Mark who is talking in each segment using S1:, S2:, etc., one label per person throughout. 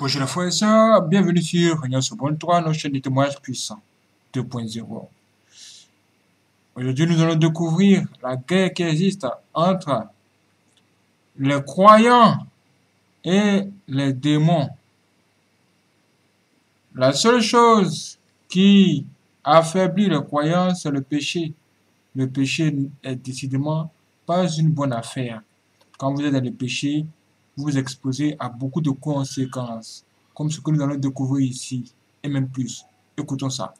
S1: Bonjour les frères et sœurs, bienvenue sur Réunion sur 3, notre chaîne de témoignages puissants 2.0. Aujourd'hui, nous allons découvrir la guerre qui existe entre les croyants et les démons. La seule chose qui affaiblit les croyants, c'est le péché. Le péché est décidément pas une bonne affaire. Quand vous êtes dans le péché, vous vous exposez à beaucoup de conséquences, comme ce que nous allons découvrir ici, et même plus. Écoutons ça.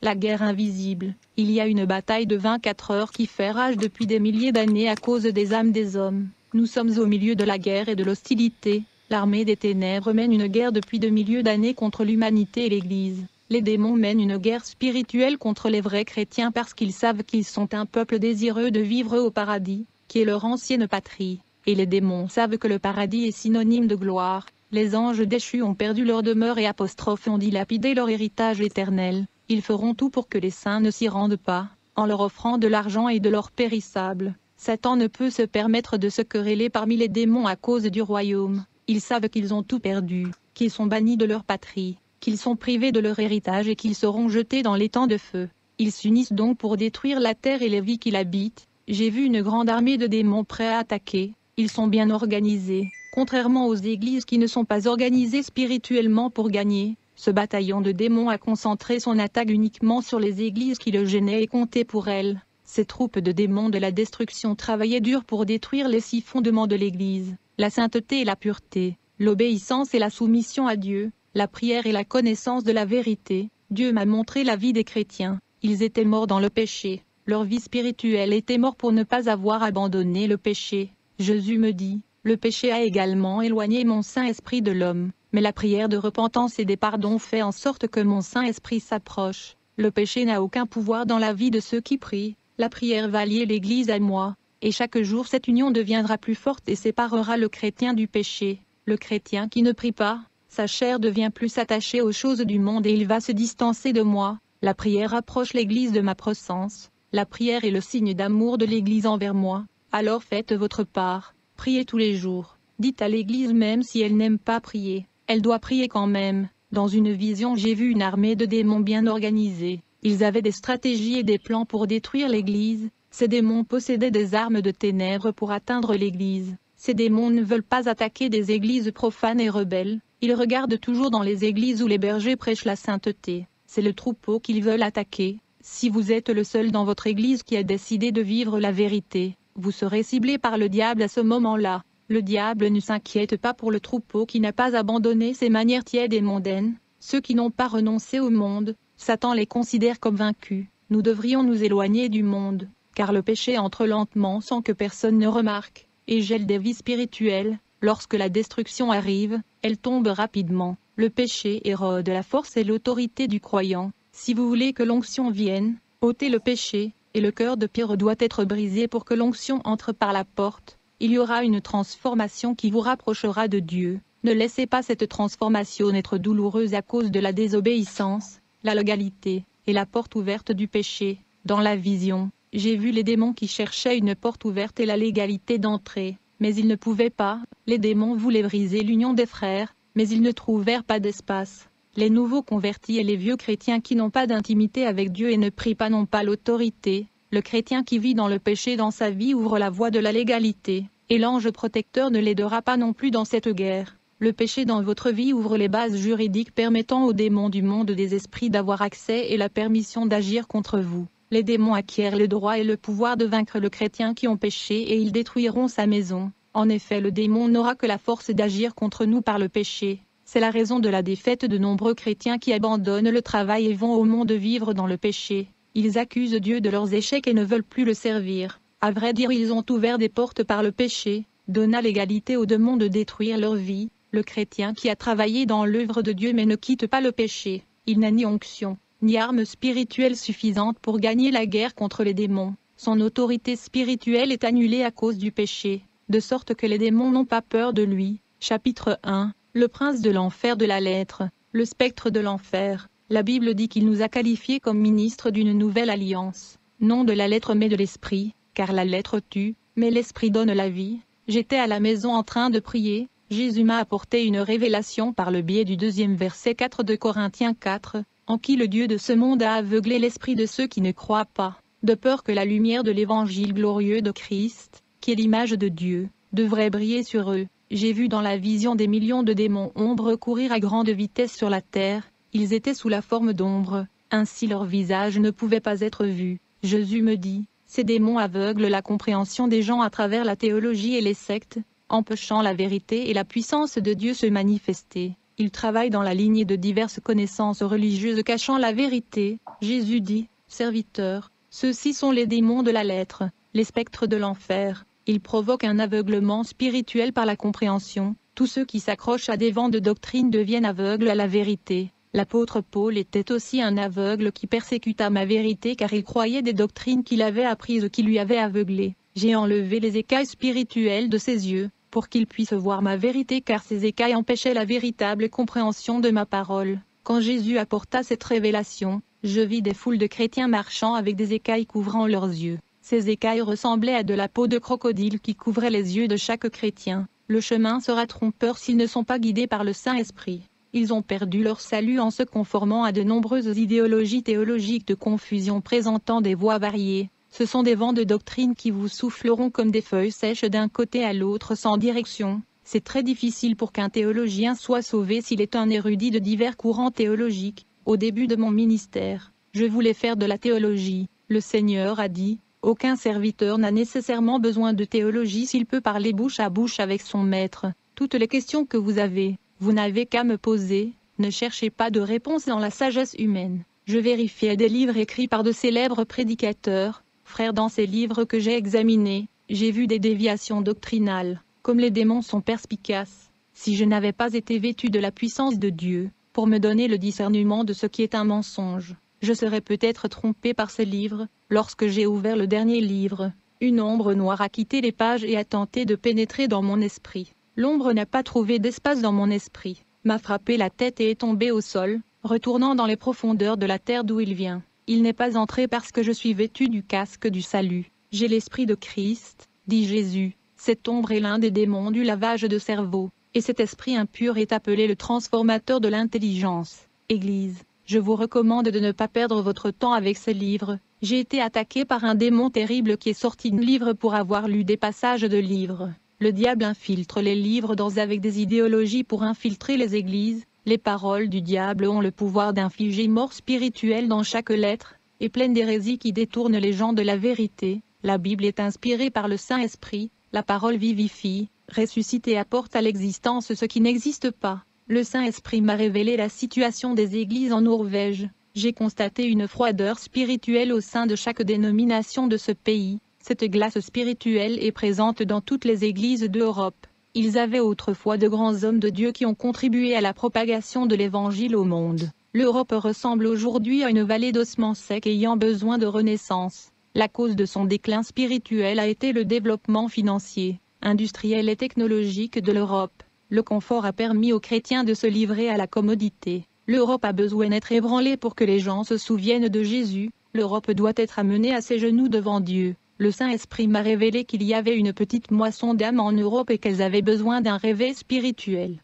S2: La guerre invisible. Il y a une bataille de 24 heures qui fait rage depuis des milliers d'années à cause des âmes des hommes. Nous sommes au milieu de la guerre et de l'hostilité. L'armée des ténèbres mène une guerre depuis des milliers d'années contre l'humanité et l'Église. Les démons mènent une guerre spirituelle contre les vrais chrétiens parce qu'ils savent qu'ils sont un peuple désireux de vivre au paradis, qui est leur ancienne patrie. Et les démons savent que le paradis est synonyme de gloire. Les anges déchus ont perdu leur demeure et ont dilapidé leur héritage éternel. Ils feront tout pour que les saints ne s'y rendent pas, en leur offrant de l'argent et de l'or périssable. Satan ne peut se permettre de se quereller parmi les démons à cause du royaume. Ils savent qu'ils ont tout perdu, qu'ils sont bannis de leur patrie, qu'ils sont privés de leur héritage et qu'ils seront jetés dans l'étang de feu. Ils s'unissent donc pour détruire la terre et les vies qui l'habitent. J'ai vu une grande armée de démons prêts à attaquer. Ils sont bien organisés, contrairement aux églises qui ne sont pas organisées spirituellement pour gagner. Ce bataillon de démons a concentré son attaque uniquement sur les églises qui le gênaient et comptaient pour elles. Ces troupes de démons de la destruction travaillaient dur pour détruire les 6 fondements de l'Église, la sainteté et la pureté, l'obéissance et la soumission à Dieu, la prière et la connaissance de la vérité. Dieu m'a montré la vie des chrétiens. Ils étaient morts dans le péché. Leur vie spirituelle était morte pour ne pas avoir abandonné le péché. Jésus me dit, le péché a également éloigné mon Saint-Esprit de l'homme. Mais la prière de repentance et des pardons fait en sorte que mon Saint-Esprit s'approche. Le péché n'a aucun pouvoir dans la vie de ceux qui prient. La prière va lier l'Église à moi. Et chaque jour cette union deviendra plus forte et séparera le chrétien du péché. Le chrétien qui ne prie pas, sa chair devient plus attachée aux choses du monde et il va se distancer de moi. La prière approche l'Église de ma présence. La prière est le signe d'amour de l'Église envers moi. Alors faites votre part. Priez tous les jours. Dites à l'Église même si elle n'aime pas prier. Elle doit prier quand même. Dans une vision, j'ai vu une armée de démons bien organisée. Ils avaient des stratégies et des plans pour détruire l'Église. Ces démons possédaient des armes de ténèbres pour atteindre l'Église. Ces démons ne veulent pas attaquer des églises profanes et rebelles. Ils regardent toujours dans les églises où les bergers prêchent la sainteté. C'est le troupeau qu'ils veulent attaquer. Si vous êtes le seul dans votre église qui a décidé de vivre la vérité, vous serez ciblé par le diable à ce moment-là. Le diable ne s'inquiète pas pour le troupeau qui n'a pas abandonné ses manières tièdes et mondaines. Ceux qui n'ont pas renoncé au monde, Satan les considère comme vaincus. Nous devrions nous éloigner du monde, car le péché entre lentement sans que personne ne remarque, et gèle des vies spirituelles. Lorsque la destruction arrive, elle tombe rapidement. Le péché érode la force et l'autorité du croyant. Si vous voulez que l'onction vienne, ôtez le péché, et le cœur de pierre doit être brisé pour que l'onction entre par la porte. Il y aura une transformation qui vous rapprochera de Dieu. Ne laissez pas cette transformation être douloureuse à cause de la désobéissance, la légalité, et la porte ouverte du péché. Dans la vision, j'ai vu les démons qui cherchaient une porte ouverte et la légalité d'entrée, mais ils ne pouvaient pas. Les démons voulaient briser l'union des frères, mais ils ne trouvèrent pas d'espace. Les nouveaux convertis et les vieux chrétiens qui n'ont pas d'intimité avec Dieu et ne prient pas n'ont pas l'autorité. Le chrétien qui vit dans le péché dans sa vie ouvre la voie de la légalité, et l'ange protecteur ne l'aidera pas non plus dans cette guerre. Le péché dans votre vie ouvre les bases juridiques permettant aux démons du monde des esprits d'avoir accès et la permission d'agir contre vous. Les démons acquièrent le droit et le pouvoir de vaincre le chrétien qui ont péché et ils détruiront sa maison. En effet, le démon n'aura que la force d'agir contre nous par le péché. C'est la raison de la défaite de nombreux chrétiens qui abandonnent le travail et vont au monde vivre dans le péché. Ils accusent Dieu de leurs échecs et ne veulent plus le servir. À vrai dire, ils ont ouvert des portes par le péché, donna l'égalité aux démons de détruire leur vie. Le chrétien qui a travaillé dans l'œuvre de Dieu mais ne quitte pas le péché, il n'a ni onction, ni arme spirituelle suffisante pour gagner la guerre contre les démons. Son autorité spirituelle est annulée à cause du péché, de sorte que les démons n'ont pas peur de lui. Chapitre 1. Le prince de l'enfer de la lettre, le spectre de l'enfer. La Bible dit qu'il nous a qualifiés comme ministres d'une nouvelle alliance, non de la lettre mais de l'esprit, car la lettre tue, mais l'esprit donne la vie. J'étais à la maison en train de prier, Jésus m'a apporté une révélation par le biais du 2e verset 4 de Corinthiens 4, en qui le Dieu de ce monde a aveuglé l'esprit de ceux qui ne croient pas, de peur que la lumière de l'évangile glorieux de Christ, qui est l'image de Dieu, devrait briller sur eux. J'ai vu dans la vision des millions de démons ombres courir à grande vitesse sur la terre, ils étaient sous la forme d'ombres, ainsi leur visage ne pouvait pas être vu. Jésus me dit, ces démons aveuglent la compréhension des gens à travers la théologie et les sectes, empêchant la vérité et la puissance de Dieu se manifester. Ils travaillent dans la lignée de diverses connaissances religieuses cachant la vérité. Jésus dit, serviteurs, ceux-ci sont les démons de la lettre, les spectres de l'enfer. Ils provoquent un aveuglement spirituel par la compréhension. Tous ceux qui s'accrochent à des vents de doctrine deviennent aveugles à la vérité. L'apôtre Paul était aussi un aveugle qui persécuta ma vérité car il croyait des doctrines qu'il avait apprises qui lui avaient aveuglé. J'ai enlevé les écailles spirituelles de ses yeux, pour qu'il puisse voir ma vérité car ces écailles empêchaient la véritable compréhension de ma parole. Quand Jésus apporta cette révélation, je vis des foules de chrétiens marchant avec des écailles couvrant leurs yeux. Ces écailles ressemblaient à de la peau de crocodile qui couvrait les yeux de chaque chrétien. Le chemin sera trompeur s'ils ne sont pas guidés par le Saint-Esprit. Ils ont perdu leur salut en se conformant à de nombreuses idéologies théologiques de confusion présentant des voies variées. Ce sont des vents de doctrine qui vous souffleront comme des feuilles sèches d'un côté à l'autre sans direction. C'est très difficile pour qu'un théologien soit sauvé s'il est un érudit de divers courants théologiques. Au début de mon ministère, je voulais faire de la théologie. Le Seigneur a dit, aucun serviteur n'a nécessairement besoin de théologie s'il peut parler bouche à bouche avec son maître. Toutes les questions que vous avez, vous n'avez qu'à me poser, ne cherchez pas de réponse dans la sagesse humaine. Je vérifiais des livres écrits par de célèbres prédicateurs. Frères, dans ces livres que j'ai examinés, j'ai vu des déviations doctrinales, comme les démons sont perspicaces. Si je n'avais pas été vêtu de la puissance de Dieu, pour me donner le discernement de ce qui est un mensonge, je serais peut-être trompé par ces livres. Lorsque j'ai ouvert le dernier livre, une ombre noire a quitté les pages et a tenté de pénétrer dans mon esprit. L'ombre n'a pas trouvé d'espace dans mon esprit, m'a frappé la tête et est tombé au sol, retournant dans les profondeurs de la terre d'où il vient. Il n'est pas entré parce que je suis vêtu du casque du salut. J'ai l'esprit de Christ, dit Jésus. Cette ombre est l'un des démons du lavage de cerveau, et cet esprit impur est appelé le transformateur de l'intelligence. Église, je vous recommande de ne pas perdre votre temps avec ces livres. J'ai été attaqué par un démon terrible qui est sorti de livres pour avoir lu des passages de livres. Le diable infiltre les livres avec des idéologies pour infiltrer les églises. Les paroles du diable ont le pouvoir d'infliger mort spirituelle dans chaque lettre, et pleine d'hérésies qui détournent les gens de la vérité. La Bible est inspirée par le Saint-Esprit, la parole vivifie, ressuscite et apporte à l'existence ce qui n'existe pas. Le Saint-Esprit m'a révélé la situation des églises en Norvège. J'ai constaté une froideur spirituelle au sein de chaque dénomination de ce pays. Cette glace spirituelle est présente dans toutes les églises d'Europe. Ils avaient autrefois de grands hommes de Dieu qui ont contribué à la propagation de l'Évangile au monde. L'Europe ressemble aujourd'hui à une vallée d'ossements secs ayant besoin de renaissance. La cause de son déclin spirituel a été le développement financier, industriel et technologique de l'Europe. Le confort a permis aux chrétiens de se livrer à la commodité. L'Europe a besoin d'être ébranlée pour que les gens se souviennent de Jésus. L'Europe doit être amenée à ses genoux devant Dieu. Le Saint-Esprit m'a révélé qu'il y avait une petite moisson d'âmes en Europe et qu'elles avaient besoin d'un réveil spirituel.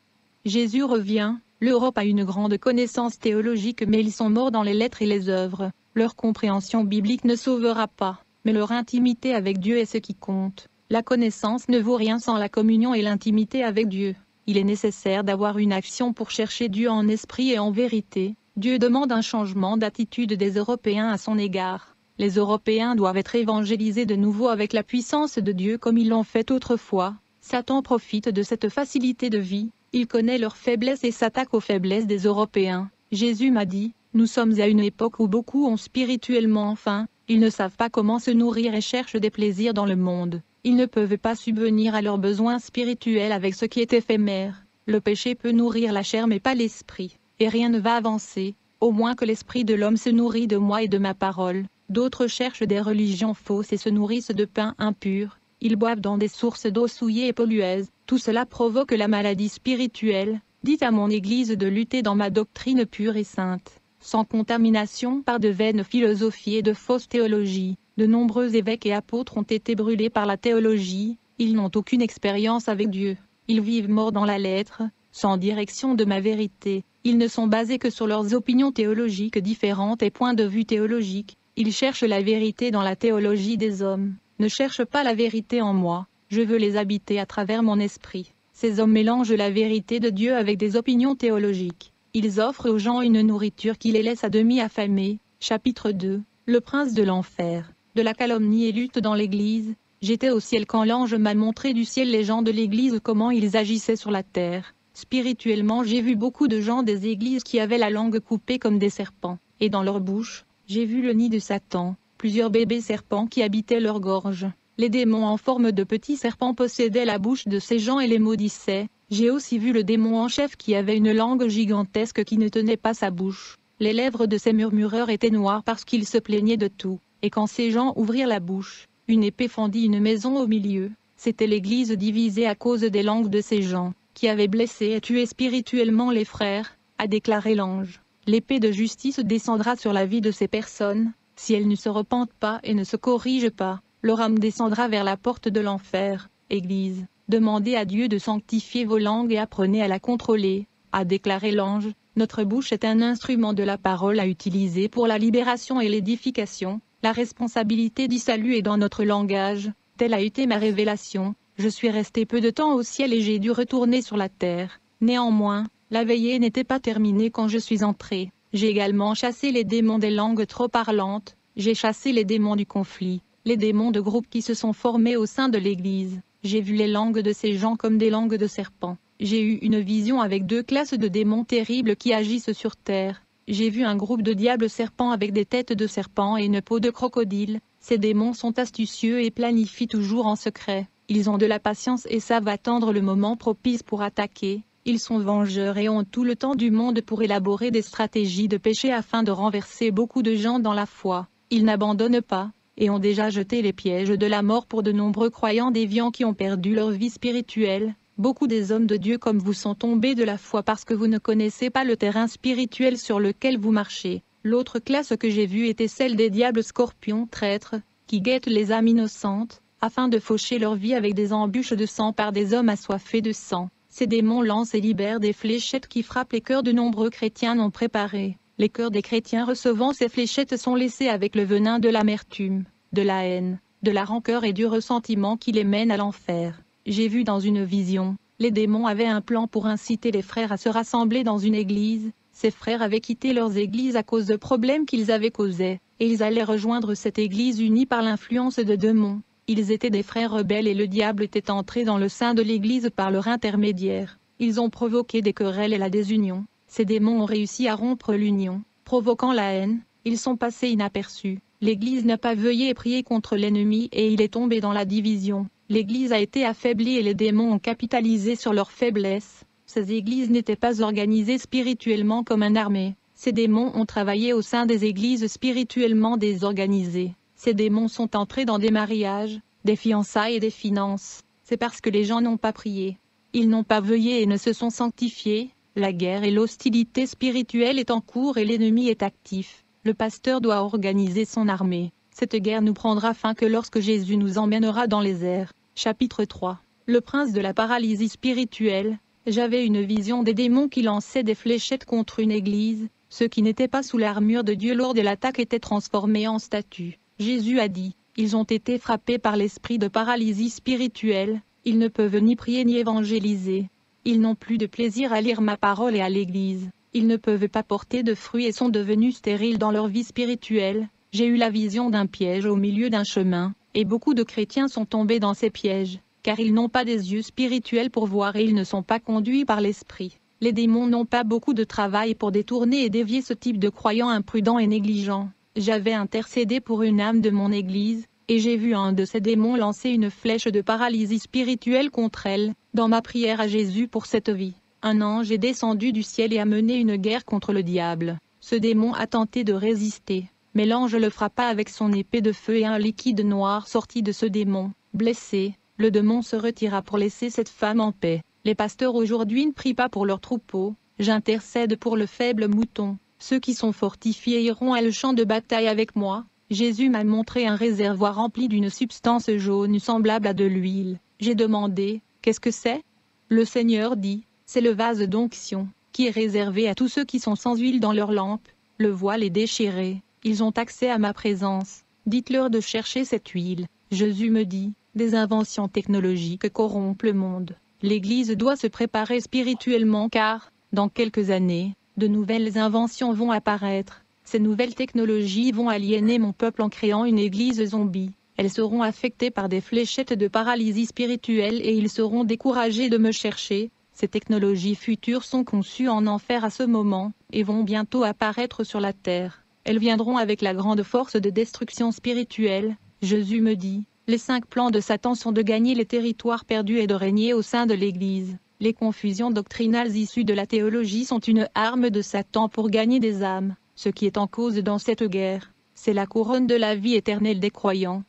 S2: Jésus revient, l'Europe a une grande connaissance théologique mais ils sont morts dans les lettres et les œuvres. Leur compréhension biblique ne sauvera pas, mais leur intimité avec Dieu est ce qui compte. La connaissance ne vaut rien sans la communion et l'intimité avec Dieu. Il est nécessaire d'avoir une action pour chercher Dieu en esprit et en vérité. Dieu demande un changement d'attitude des Européens à son égard. Les Européens doivent être évangélisés de nouveau avec la puissance de Dieu comme ils l'ont fait autrefois. Satan profite de cette facilité de vie, il connaît leurs faiblesses et s'attaque aux faiblesses des Européens. Jésus m'a dit, nous sommes à une époque où beaucoup ont spirituellement faim, ils ne savent pas comment se nourrir et cherchent des plaisirs dans le monde. Ils ne peuvent pas subvenir à leurs besoins spirituels avec ce qui est éphémère. Le péché peut nourrir la chair mais pas l'esprit, et rien ne va avancer, au moins que l'esprit de l'homme se nourrit de moi et de ma parole. D'autres cherchent des religions fausses et se nourrissent de pain impur. Ils boivent dans des sources d'eau souillée et pollueuse. Tout cela provoque la maladie spirituelle. Dites à mon Église de lutter dans ma doctrine pure et sainte, sans contamination par de vaines philosophies et de fausses théologies. De nombreux évêques et apôtres ont été brûlés par la théologie. Ils n'ont aucune expérience avec Dieu. Ils vivent morts dans la lettre, sans direction de ma vérité. Ils ne sont basés que sur leurs opinions théologiques différentes et points de vue théologiques. Ils cherchent la vérité dans la théologie des hommes. Ne cherche pas la vérité en moi. Je veux les habiter à travers mon esprit. Ces hommes mélangent la vérité de Dieu avec des opinions théologiques. Ils offrent aux gens une nourriture qui les laisse à demi affamés. Chapitre 2. Le prince de l'enfer, de la calomnie et lutte dans l'Église. J'étais au ciel quand l'ange m'a montré du ciel les gens de l'Église comment ils agissaient sur la terre. Spirituellement, j'ai vu beaucoup de gens des églises qui avaient la langue coupée comme des serpents, et dans leur bouche, j'ai vu le nid de Satan, plusieurs bébés serpents qui habitaient leur gorge. Les démons en forme de petits serpents possédaient la bouche de ces gens et les maudissaient. J'ai aussi vu le démon en chef qui avait une langue gigantesque qui ne tenait pas sa bouche. Les lèvres de ces murmureurs étaient noires parce qu'ils se plaignaient de tout, et quand ces gens ouvrirent la bouche, une épée fendit une maison au milieu. C'était l'église divisée à cause des langues de ces gens, qui avaient blessé et tué spirituellement les frères, a déclaré l'ange. L'épée de justice descendra sur la vie de ces personnes, si elles ne se repentent pas et ne se corrigent pas, leur âme descendra vers la porte de l'enfer. Église, demandez à Dieu de sanctifier vos langues et apprenez à la contrôler, a déclaré l'ange. Notre bouche est un instrument de la parole à utiliser pour la libération et l'édification. La responsabilité du salut est dans notre langage, telle a été ma révélation. Je suis resté peu de temps au ciel et j'ai dû retourner sur la terre. Néanmoins, la veillée n'était pas terminée quand je suis entré. J'ai également chassé les démons des langues trop parlantes. J'ai chassé les démons du conflit, les démons de groupes qui se sont formés au sein de l'Église. J'ai vu les langues de ces gens comme des langues de serpents. J'ai eu une vision avec 2 classes de démons terribles qui agissent sur terre. J'ai vu un groupe de diables serpents avec des têtes de serpents et une peau de crocodile. Ces démons sont astucieux et planifient toujours en secret. Ils ont de la patience et savent attendre le moment propice pour attaquer. Ils sont vengeurs et ont tout le temps du monde pour élaborer des stratégies de péché afin de renverser beaucoup de gens dans la foi. Ils n'abandonnent pas, et ont déjà jeté les pièges de la mort pour de nombreux croyants déviants qui ont perdu leur vie spirituelle. Beaucoup des hommes de Dieu comme vous sont tombés de la foi parce que vous ne connaissez pas le terrain spirituel sur lequel vous marchez. L'autre classe que j'ai vue était celle des diables scorpions traîtres, qui guettent les âmes innocentes, afin de faucher leur vie avec des embûches de sang par des hommes assoiffés de sang. Ces démons lancent et libèrent des fléchettes qui frappent les cœurs de nombreux chrétiens non préparés. Les cœurs des chrétiens recevant ces fléchettes sont laissés avec le venin de l'amertume, de la haine, de la rancœur et du ressentiment qui les mène à l'enfer. J'ai vu dans une vision, les démons avaient un plan pour inciter les frères à se rassembler dans une église. Ces frères avaient quitté leurs églises à cause de problèmes qu'ils avaient causés, et ils allaient rejoindre cette église unie par l'influence de démons. Ils étaient des frères rebelles et le diable était entré dans le sein de l'église par leur intermédiaire. Ils ont provoqué des querelles et la désunion. Ces démons ont réussi à rompre l'union, provoquant la haine. Ils sont passés inaperçus. L'église n'a pas veillé et prié contre l'ennemi et il est tombé dans la division. L'église a été affaiblie et les démons ont capitalisé sur leur faiblesse. Ces églises n'étaient pas organisées spirituellement comme une armée. Ces démons ont travaillé au sein des églises spirituellement désorganisées. Ces démons sont entrés dans des mariages, des fiançailles et des finances. C'est parce que les gens n'ont pas prié. Ils n'ont pas veillé et ne se sont sanctifiés. La guerre et l'hostilité spirituelle est en cours et l'ennemi est actif. Le pasteur doit organiser son armée. Cette guerre nous prendra fin que lorsque Jésus nous emmènera dans les airs. Chapitre 3. Le prince de la paralysie spirituelle. J'avais une vision des démons qui lançaient des fléchettes contre une église. Ceux qui n'étaient pas sous l'armure de Dieu lors de l'attaque étaient transformés en statues. Jésus a dit, ils ont été frappés par l'esprit de paralysie spirituelle. Ils ne peuvent ni prier ni évangéliser. Ils n'ont plus de plaisir à lire ma parole et à l'église. Ils ne peuvent pas porter de fruits et sont devenus stériles dans leur vie spirituelle. J'ai eu la vision d'un piège au milieu d'un chemin, et beaucoup de chrétiens sont tombés dans ces pièges, car ils n'ont pas des yeux spirituels pour voir et ils ne sont pas conduits par l'esprit. Les démons n'ont pas beaucoup de travail pour détourner et dévier ce type de croyants imprudents et négligents. J'avais intercédé pour une âme de mon église, et j'ai vu un de ces démons lancer une flèche de paralysie spirituelle contre elle, dans ma prière à Jésus pour cette vie. Un ange est descendu du ciel et a mené une guerre contre le diable. Ce démon a tenté de résister, mais l'ange le frappa avec son épée de feu et un liquide noir sortit de ce démon. Blessé, le démon se retira pour laisser cette femme en paix. Les pasteurs aujourd'hui ne prient pas pour leurs troupeaux, j'intercède pour le faible mouton. Ceux qui sont fortifiés iront à le champ de bataille avec moi. Jésus m'a montré un réservoir rempli d'une substance jaune semblable à de l'huile. J'ai demandé, qu'est-ce que c'est ? Le Seigneur dit, c'est le vase d'onction, qui est réservé à tous ceux qui sont sans huile dans leur lampe. Le voile est déchiré, ils ont accès à ma présence. Dites-leur de chercher cette huile. Jésus me dit, des inventions technologiques corrompent le monde. L'Église doit se préparer spirituellement car, dans quelques années, de nouvelles inventions vont apparaître. Ces nouvelles technologies vont aliéner mon peuple en créant une Église zombie. Elles seront affectées par des fléchettes de paralysie spirituelle et ils seront découragés de me chercher. Ces technologies futures sont conçues en enfer à ce moment, et vont bientôt apparaître sur la terre. Elles viendront avec la grande force de destruction spirituelle. Jésus me dit, les 5 plans de Satan sont de gagner les territoires perdus et de régner au sein de l'Église. Les confusions doctrinales issues de la théologie sont une arme de Satan pour gagner des âmes. Ce qui est en cause dans cette guerre, c'est la couronne de la vie éternelle des croyants.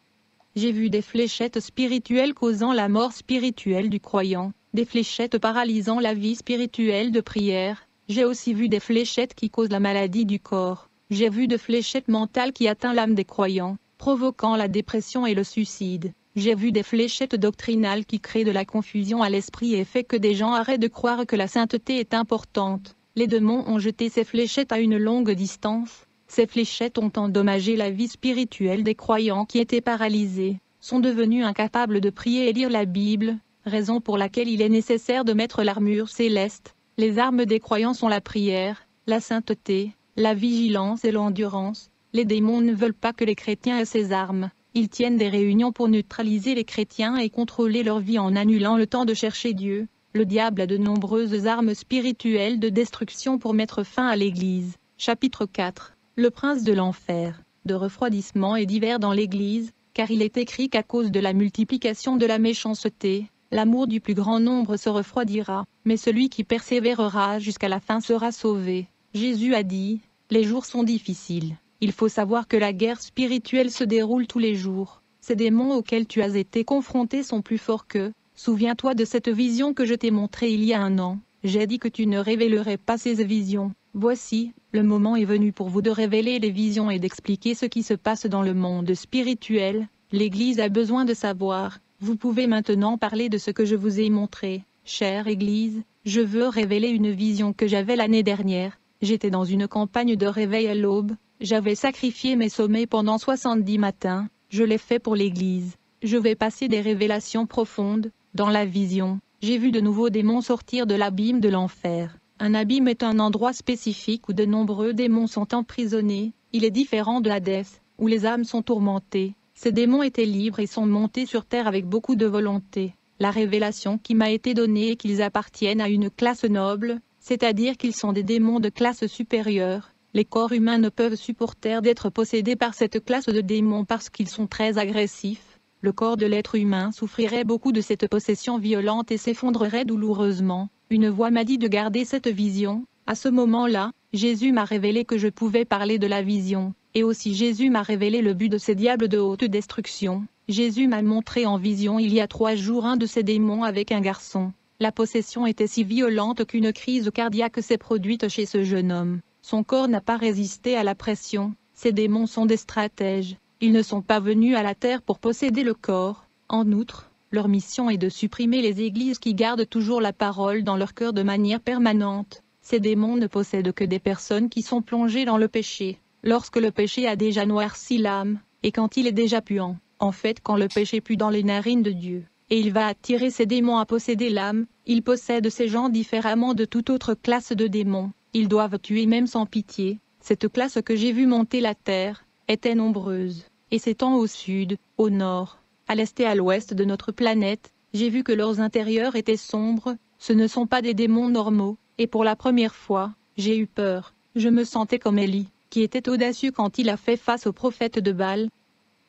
S2: J'ai vu des fléchettes spirituelles causant la mort spirituelle du croyant, des fléchettes paralysant la vie spirituelle de prière. J'ai aussi vu des fléchettes qui causent la maladie du corps. J'ai vu de fléchettes mentales qui atteignent l'âme des croyants, provoquant la dépression et le suicide. J'ai vu des fléchettes doctrinales qui créent de la confusion à l'esprit et fait que des gens arrêtent de croire que la sainteté est importante. Les démons ont jeté ces fléchettes à une longue distance. Ces fléchettes ont endommagé la vie spirituelle des croyants qui étaient paralysés, sont devenus incapables de prier et lire la Bible, raison pour laquelle il est nécessaire de mettre l'armure céleste. Les armes des croyants sont la prière, la sainteté, la vigilance et l'endurance. Les démons ne veulent pas que les chrétiens aient ces armes. Ils tiennent des réunions pour neutraliser les chrétiens et contrôler leur vie en annulant le temps de chercher Dieu. Le diable a de nombreuses armes spirituelles de destruction pour mettre fin à l'Église. Chapitre 4. Le prince de l'enfer, de refroidissement et d'hiver dans l'Église, car il est écrit qu'à cause de la multiplication de la méchanceté, l'amour du plus grand nombre se refroidira, mais celui qui persévérera jusqu'à la fin sera sauvé. Jésus a dit, les jours sont difficiles. Il faut savoir que la guerre spirituelle se déroule tous les jours. Ces démons auxquels tu as été confronté sont plus forts qu'eux. Souviens-toi de cette vision que je t'ai montrée il y a un an. J'ai dit que tu ne révélerais pas ces visions. Voici, le moment est venu pour vous de révéler les visions et d'expliquer ce qui se passe dans le monde spirituel. L'Église a besoin de savoir. Vous pouvez maintenant parler de ce que je vous ai montré. Chère Église, je veux révéler une vision que j'avais l'année dernière. J'étais dans une campagne de réveil à l'aube. J'avais sacrifié mes sommets pendant 70 matins. Je l'ai fait pour l'Église. Je vais passer des révélations profondes. Dans la vision, j'ai vu de nouveaux démons sortir de l'abîme de l'enfer. Un abîme est un endroit spécifique où de nombreux démons sont emprisonnés. Il est différent de Hadès, où les âmes sont tourmentées. Ces démons étaient libres et sont montés sur terre avec beaucoup de volonté. La révélation qui m'a été donnée est qu'ils appartiennent à une classe noble, c'est-à-dire qu'ils sont des démons de classe supérieure. Les corps humains ne peuvent supporter d'être possédés par cette classe de démons parce qu'ils sont très agressifs. Le corps de l'être humain souffrirait beaucoup de cette possession violente et s'effondrerait douloureusement. Une voix m'a dit de garder cette vision. À ce moment-là, Jésus m'a révélé que je pouvais parler de la vision. Et aussi Jésus m'a révélé le but de ces diables de haute destruction. Jésus m'a montré en vision il y a 3 jours un de ces démons avec un garçon. La possession était si violente qu'une crise cardiaque s'est produite chez ce jeune homme. Son corps n'a pas résisté à la pression. Ces démons sont des stratèges. Ils ne sont pas venus à la terre pour posséder le corps. En outre, leur mission est de supprimer les églises qui gardent toujours la parole dans leur cœur de manière permanente. Ces démons ne possèdent que des personnes qui sont plongées dans le péché. Lorsque le péché a déjà noirci l'âme, et quand il est déjà puant, en fait quand le péché pue dans les narines de Dieu, et il va attirer ces démons à posséder l'âme, il possède ces gens différemment de toute autre classe de démons. Ils doivent tuer même sans pitié. Cette classe que j'ai vue monter la terre était nombreuse, et s'étend au sud, au nord, à l'est et à l'ouest de notre planète. J'ai vu que leurs intérieurs étaient sombres. Ce ne sont pas des démons normaux, et pour la première fois, j'ai eu peur. Je me sentais comme Élie, qui était audacieux quand il a fait face au prophète de Baal.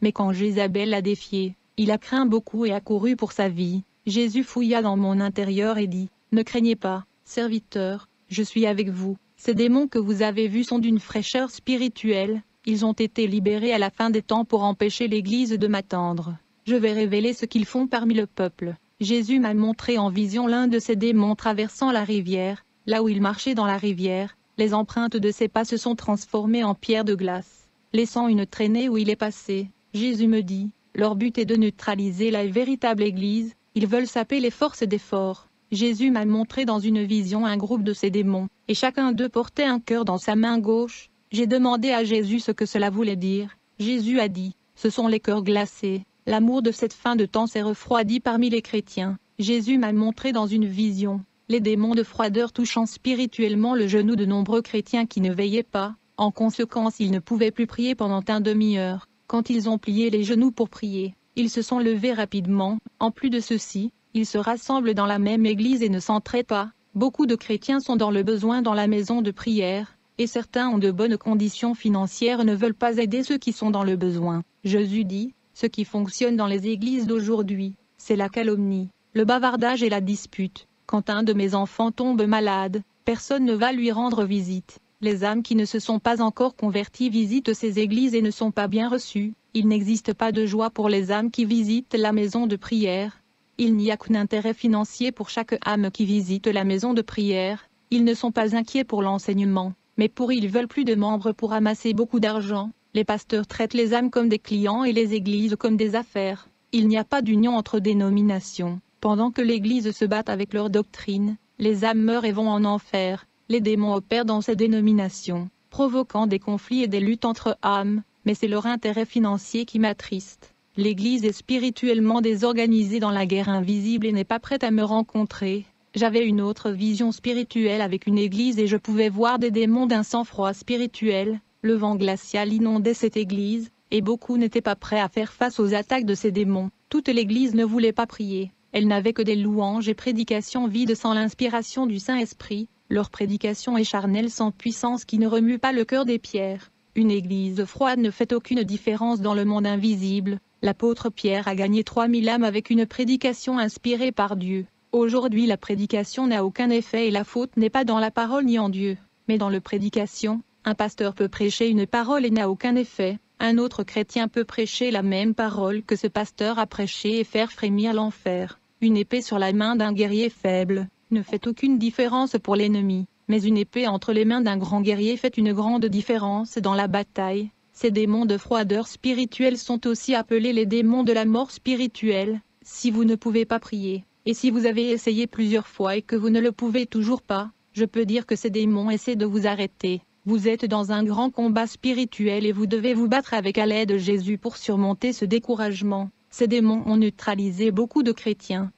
S2: Mais quand Jézabel l'a défié, il a craint beaucoup et a couru pour sa vie. Jésus fouilla dans mon intérieur et dit, « Ne craignez pas, serviteur, je suis avec vous. Ces démons que vous avez vus sont d'une fraîcheur spirituelle. Ils ont été libérés à la fin des temps pour empêcher l'Église de m'attendre. Je vais révéler ce qu'ils font parmi le peuple. » Jésus m'a montré en vision l'un de ces démons traversant la rivière. Là où il marchait dans la rivière, les empreintes de ses pas se sont transformées en pierres de glace, laissant une traînée où il est passé. Jésus me dit, leur but est de neutraliser la véritable Église. Ils veulent saper les forces des forts. Jésus m'a montré dans une vision un groupe de ces démons, et chacun d'eux portait un cœur dans sa main gauche. J'ai demandé à Jésus ce que cela voulait dire. Jésus a dit, ce sont les cœurs glacés. L'amour de cette fin de temps s'est refroidi parmi les chrétiens. Jésus m'a montré dans une vision les démons de froideur touchant spirituellement le genou de nombreux chrétiens qui ne veillaient pas. En conséquence, ils ne pouvaient plus prier pendant une demi-heure. Quand ils ont plié les genoux pour prier, ils se sont levés rapidement. En plus de ceci, ils se rassemblent dans la même église et ne s'entraident pas. Beaucoup de chrétiens sont dans le besoin dans la maison de prière, et certains ont de bonnes conditions financières et ne veulent pas aider ceux qui sont dans le besoin. Jésus dit, ce qui fonctionne dans les églises d'aujourd'hui, c'est la calomnie, le bavardage et la dispute. Quand un de mes enfants tombe malade, personne ne va lui rendre visite. Les âmes qui ne se sont pas encore converties visitent ces églises et ne sont pas bien reçues. Il n'existe pas de joie pour les âmes qui visitent la maison de prière. Il n'y a qu'un intérêt financier pour chaque âme qui visite la maison de prière. Ils ne sont pas inquiets pour l'enseignement, mais ils veulent plus de membres pour amasser beaucoup d'argent. Les pasteurs traitent les âmes comme des clients et les églises comme des affaires. Il n'y a pas d'union entre dénominations. Pendant que l'Église se bat avec leur doctrine, les âmes meurent et vont en enfer. Les démons opèrent dans ces dénominations, provoquant des conflits et des luttes entre âmes, mais c'est leur intérêt financier qui m'attriste. L'Église est spirituellement désorganisée dans la guerre invisible et n'est pas prête à me rencontrer. J'avais une autre vision spirituelle avec une église et je pouvais voir des démons d'un sang-froid spirituel. Le vent glacial inondait cette église, et beaucoup n'étaient pas prêts à faire face aux attaques de ces démons. Toute l'église ne voulait pas prier. Elle n'avait que des louanges et prédications vides sans l'inspiration du Saint-Esprit. Leur prédication est charnelle sans puissance qui ne remue pas le cœur des pierres. Une église froide ne fait aucune différence dans le monde invisible. L'apôtre Pierre a gagné 3000 âmes avec une prédication inspirée par Dieu. Aujourd'hui la prédication n'a aucun effet et la faute n'est pas dans la parole ni en Dieu, mais dans la prédication. Un pasteur peut prêcher une parole et n'a aucun effet. Un autre chrétien peut prêcher la même parole que ce pasteur a prêché et faire frémir l'enfer. Une épée sur la main d'un guerrier faible ne fait aucune différence pour l'ennemi, mais une épée entre les mains d'un grand guerrier fait une grande différence dans la bataille. Ces démons de froideur spirituelle sont aussi appelés les démons de la mort spirituelle. Si vous ne pouvez pas prier, et si vous avez essayé plusieurs fois et que vous ne le pouvez toujours pas, je peux dire que ces démons essaient de vous arrêter. Vous êtes dans un grand combat spirituel et vous devez vous battre avec l'aide de Jésus pour surmonter ce découragement. Ces démons ont neutralisé beaucoup de chrétiens.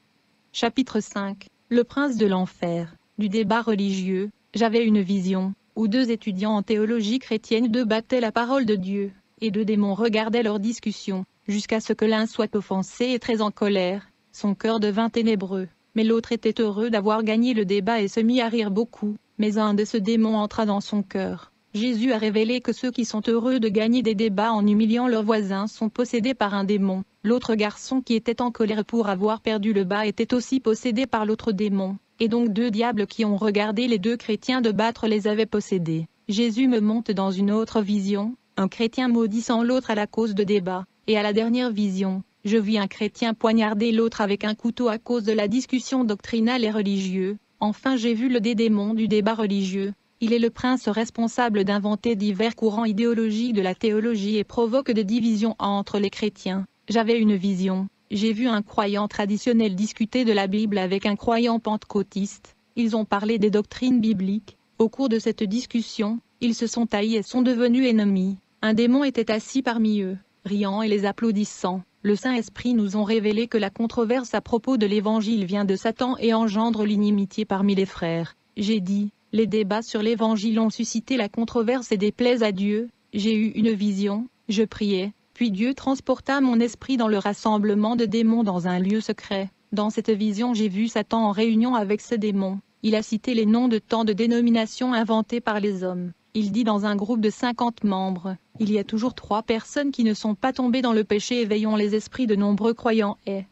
S2: Chapitre 5. Le prince de l'enfer. Du débat religieux. J'avais une vision, où 2 étudiants en théologie chrétienne débattaient la parole de Dieu, et 2 démons regardaient leur discussion, jusqu'à ce que l'un soit offensé et très en colère. Son cœur devint ténébreux, mais l'autre était heureux d'avoir gagné le débat et se mit à rire beaucoup. Mais un de ces démons entra dans son cœur. Jésus a révélé que ceux qui sont heureux de gagner des débats en humiliant leurs voisins sont possédés par un démon. L'autre garçon qui était en colère pour avoir perdu le bas était aussi possédé par l'autre démon. Et donc 2 diables qui ont regardé les 2 chrétiens débattre les avaient possédés. Jésus me montre dans une autre vision, un chrétien maudissant l'autre à la cause de débats. Et à la dernière vision, je vis un chrétien poignarder l'autre avec un couteau à cause de la discussion doctrinale et religieuse. Enfin j'ai vu le démon du débat religieux. Il est le prince responsable d'inventer divers courants idéologiques de la théologie et provoque des divisions entre les chrétiens. J'avais une vision. J'ai vu un croyant traditionnel discuter de la Bible avec un croyant pentecôtiste. Ils ont parlé des doctrines bibliques. Au cours de cette discussion, ils se sont haïs et sont devenus ennemis. Un démon était assis parmi eux, riant et les applaudissant. Le Saint-Esprit nous ont révélé que la controverse à propos de l'Évangile vient de Satan et engendre l'inimitié parmi les frères. J'ai dit, les débats sur l'Évangile ont suscité la controverse et déplaisent à Dieu. J'ai eu une vision, je priais, puis Dieu transporta mon esprit dans le rassemblement de démons dans un lieu secret. Dans cette vision j'ai vu Satan en réunion avec ces démons. Il a cité les noms de tant de dénominations inventées par les hommes. Il dit dans un groupe de 50 membres, il y a toujours 3 personnes qui ne sont pas tombées dans le péché éveillons les esprits de nombreux croyants et,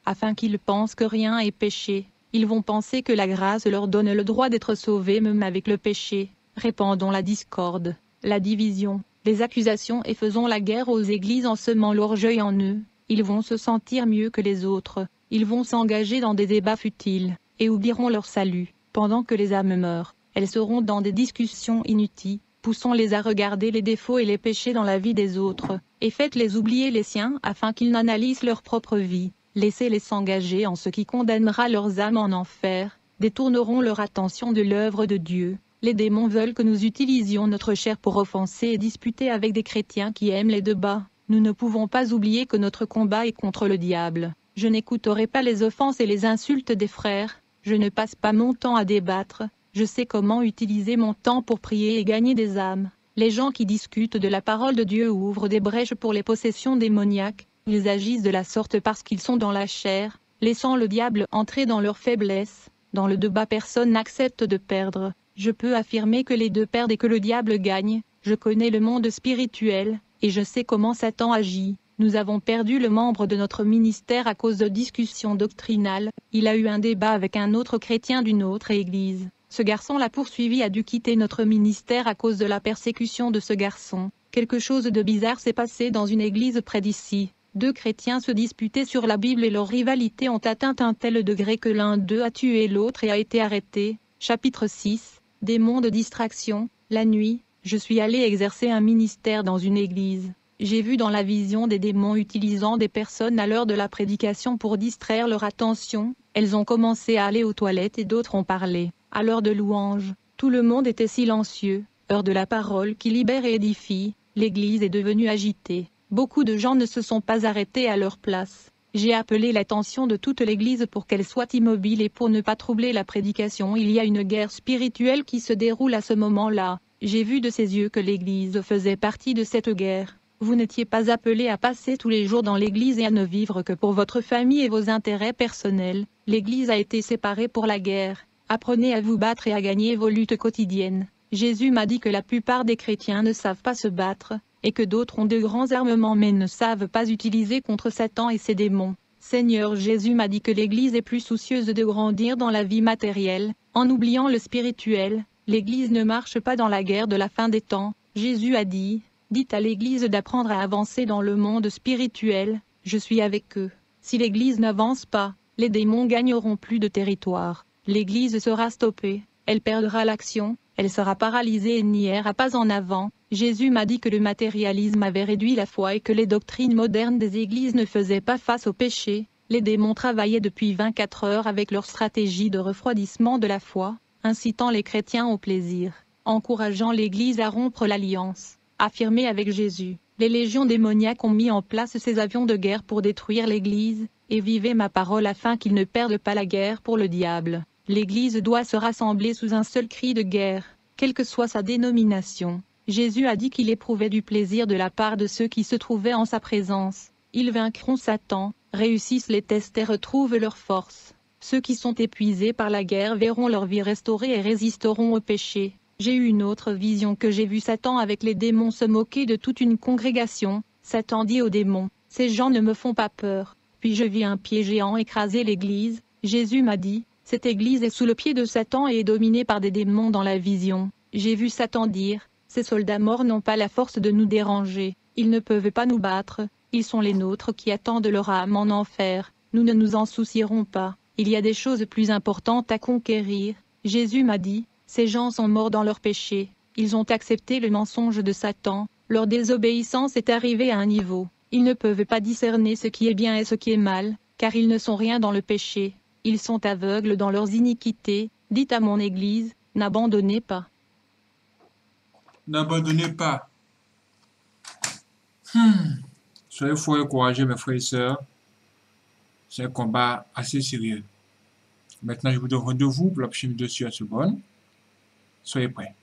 S2: afin qu'ils pensent que rien est péché, ils vont penser que la grâce leur donne le droit d'être sauvés même avec le péché. Répandons la discorde, la division, les accusations et faisons la guerre aux églises en semant l'orgueil en eux. Ils vont se sentir mieux que les autres, ils vont s'engager dans des débats futiles, et oublieront leur salut, pendant que les âmes meurent. Elles seront dans des discussions inutiles, poussons-les à regarder les défauts et les péchés dans la vie des autres, et faites-les oublier les siens afin qu'ils n'analysent leur propre vie. Laissez-les s'engager en ce qui condamnera leurs âmes en enfer, détourneront leur attention de l'œuvre de Dieu. Les démons veulent que nous utilisions notre chair pour offenser et disputer avec des chrétiens qui aiment les débats. Nous ne pouvons pas oublier que notre combat est contre le diable. Je n'écouterai pas les offenses et les insultes des frères. Je ne passe pas mon temps à débattre. Je sais comment utiliser mon temps pour prier et gagner des âmes. Les gens qui discutent de la parole de Dieu ouvrent des brèches pour les possessions démoniaques. Ils agissent de la sorte parce qu'ils sont dans la chair, laissant le diable entrer dans leur faiblesse. Dans le débat, personne n'accepte de perdre. Je peux affirmer que les deux perdent et que le diable gagne. Je connais le monde spirituel, et je sais comment Satan agit. Nous avons perdu le membre de notre ministère à cause de discussions doctrinales. Il a eu un débat avec un autre chrétien d'une autre église. Ce garçon l'a poursuivi a dû quitter notre ministère à cause de la persécution de ce garçon. Quelque chose de bizarre s'est passé dans une église près d'ici. Deux chrétiens se disputaient sur la Bible et leur rivalité ont atteint un tel degré que l'un d'eux a tué l'autre et a été arrêté. Chapitre 6. Démons de distraction. La nuit, je suis allé exercer un ministère dans une église. J'ai vu dans la vision des démons utilisant des personnes à l'heure de la prédication pour distraire leur attention. Elles ont commencé à aller aux toilettes et d'autres ont parlé. À l'heure de louange, tout le monde était silencieux. Heure de la parole qui libère et édifie, l'église est devenue agitée. Beaucoup de gens ne se sont pas arrêtés à leur place. J'ai appelé l'attention de toute l'église pour qu'elle soit immobile et pour ne pas troubler la prédication. Il y a une guerre spirituelle qui se déroule à ce moment-là. J'ai vu de ses yeux que l'église faisait partie de cette guerre. Vous n'étiez pas appelé à passer tous les jours dans l'église et à ne vivre que pour votre famille et vos intérêts personnels. L'église a été séparée pour la guerre. Apprenez à vous battre et à gagner vos luttes quotidiennes. Jésus m'a dit que la plupart des chrétiens ne savent pas se battre, et que d'autres ont de grands armements mais ne savent pas utiliser contre Satan et ses démons. Seigneur Jésus m'a dit que l'Église est plus soucieuse de grandir dans la vie matérielle, en oubliant le spirituel. L'Église ne marche pas dans la guerre de la fin des temps. Jésus a dit, dites à l'Église d'apprendre à avancer dans le monde spirituel, je suis avec eux. Si l'Église n'avance pas, les démons gagneront plus de territoire. L'Église sera stoppée, elle perdra l'action, elle sera paralysée et n'ira pas en avant. Jésus m'a dit que le matérialisme avait réduit la foi et que les doctrines modernes des églises ne faisaient pas face au péché. Les démons travaillaient depuis 24 heures avec leur stratégie de refroidissement de la foi, incitant les chrétiens au plaisir, encourageant l'église à rompre l'alliance, affirmée avec Jésus. Les légions démoniaques ont mis en place ces avions de guerre pour détruire l'église, et vivez ma parole afin qu'ils ne perdent pas la guerre pour le diable. L'église doit se rassembler sous un seul cri de guerre, quelle que soit sa dénomination. Jésus a dit qu'il éprouvait du plaisir de la part de ceux qui se trouvaient en sa présence. Ils vaincront Satan, réussissent les tests et retrouvent leur force. Ceux qui sont épuisés par la guerre verront leur vie restaurée et résisteront au péché. J'ai eu une autre vision que j'ai vu Satan avec les démons se moquer de toute une congrégation. Satan dit aux démons, « Ces gens ne me font pas peur. » Puis je vis un pied géant écraser l'église. Jésus m'a dit, « Cette église est sous le pied de Satan et est dominée par des démons dans la vision. » J'ai vu Satan dire, « Ces soldats morts n'ont pas la force de nous déranger. Ils ne peuvent pas nous battre. Ils sont les nôtres qui attendent leur âme en enfer. Nous ne nous en soucierons pas. Il y a des choses plus importantes à conquérir. » Jésus m'a dit, « Ces gens sont morts dans leur péché. Ils ont accepté le mensonge de Satan. Leur désobéissance est arrivée à un niveau. Ils ne peuvent pas discerner ce qui est bien et ce qui est mal, car ils ne sont rien dans le péché. Ils sont aveugles dans leurs iniquités. Dites à mon Église, n'abandonnez pas. »
S1: N'abandonnez pas. Soyez forts et courageux, mes frères et sœurs. C'est un combat assez sérieux. Maintenant, je vous donne rendez-vous pour la prochaine vidéo sur Sorbonne. Soyez prêts.